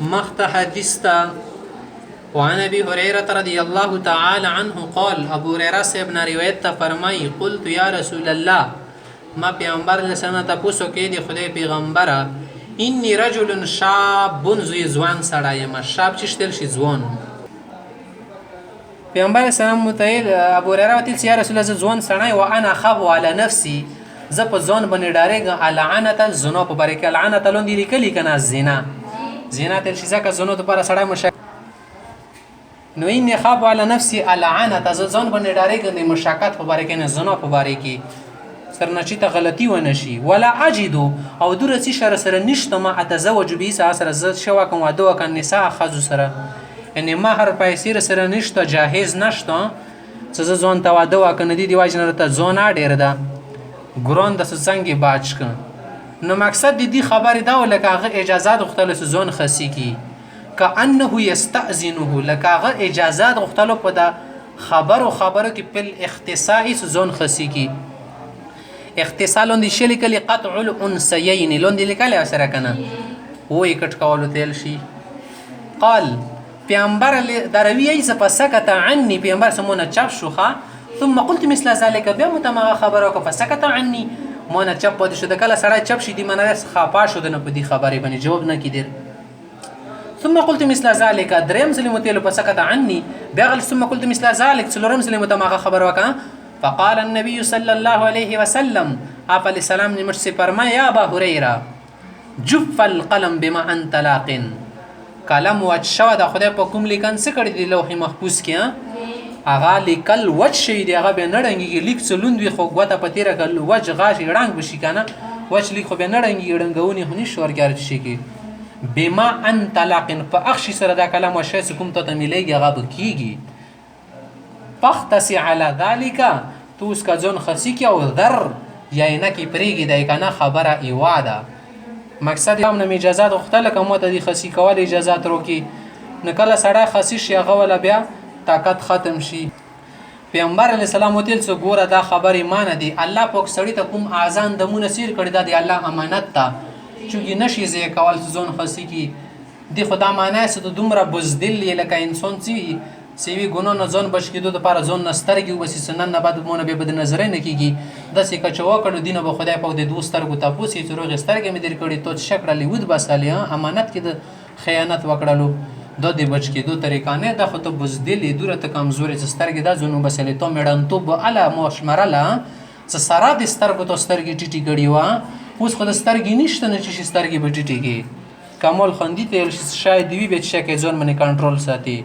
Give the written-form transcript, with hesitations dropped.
مخت حدیث تا وعن ابي هريره رضي الله تعالى عنه قال ابو هريره سے ابن روایت تا فرمائی قلت یا رسول الله ما پیغمبر لسنه تاسو کې دی خدای پیغمبره انی رجل شاب زوی ځوان سړی یم شاب چې شتل شي ځوان پیغمبر سلام متعال ابو هريره وتل یا رسول الله ځوان سړی و انا خاف على نفسي ز په ځوان باندې ډارېږم لعنت الزنا په برکه لعنت لوندې لیکلي کنه زنا زنا تل شي ځکه زنو ته پر سړی مشک نو انی خاف على نفسي لعنت ز ځوان باندې ډارېږم مشکات په برکه نه زنا په برکه سرنه چې ته غلطي ونه شي ولا اجد او درسي شر سره نشته ما اتزوج به سره ز شوا کوم واده وکړ نساء خذ سره ان مہر پیسې سره نشته جاهز نشته څه ځون ته واده وکړ ندي دی واجنه ته ځون ډیر ده ګران د څنګه باج ک نو مقصد دې خبره دا ولکه هغه اجازه غوښتل ځون خسي کی کانه یستاذنه لکه هغه اجازه غوښتل په دا خبرو کې په اختصاصي ځون خسي کی اختصال لوندې شلی کلی قطع الانسیین لوندې لیکل سره کنه وې کټ کولو تل شي قال پیغمبر دروی ایسه فسکت عني پیغمبر سمونه چپ شوخه ثم قلت مثل ذلك بیا متمغه خبره کو فسکت عني مونه چپ پد شو د کله سړی چپ شي دی منه خفا شو د نه په دې خبره باندې جواب نه کیدر ثم قلت مثل ذلك دریم سلمو تل فسکت عني بیا ثم قلت مثل ذلك څلورم سلمو متمغه خبره وکا فقال النبي صلى الله عليه وسلم آپ علیہ السلام نے مجھ سے فرمایا یا ابا هريره جف القلم بما انت لاق قلم وچ شو د خدای په کوم لیکن څه کړی دی لوح محفوظ کې اغه لیکل وچ شي دی هغه به نړنګي لیک څلوند وي خو غوته پتیره کل وچ غاش رنگ بشي کنه وچ لیک خو به نړنګي رنگونی هني شورګار شي کې بما انت لاق په اخشي سره دا کلام وشي کوم ته مليږي هغه بکیږي فاختسی علی ذالک تو اس کا ځون خسی کی او ذر یا نه کی پریږي دای کنه خبره ایواده مقصد هم نه اجازه غوښتل کومه ته دی خسی کول اجازه ترو کی نکله سړی خسی شي غول بیا طاقت ختم شي پیغمبر علی السلام وتل څو ګوره دا خبره مان دي الله پاک سړی ته کوم اذان د منصیر کړی دی الله امانت ته چې نشي زی کول ځون خسی کی دی خدا معنی څه دومره بزدل لکه انسان سیوی ګونو نه ځون بچ کېدو د پاره ځون نسترګي وبسي سنن نه بعد مونږ به بد نظر نه کیږي د سې کچو کړو دینه به خدای پاک د دوسترګو تاسو چې روغ سترګې مې در کړی تو شکر علی ود بسالی امانت کې د خیانت وکړلو د دې بچ کېدو طریقه نه د خو ته بزدلی دوره ته کمزوري سترګې د ځونو بسلې تو میډان تو به الا مشمرلا څ سره د سترګو تو سترګې ټیټی کړي وا اوس خو د سترګې نشته نه چې سترګې به ټیټیږي کمال خندي ته شاید دی به چې کې ځون باندې کنټرول ساتي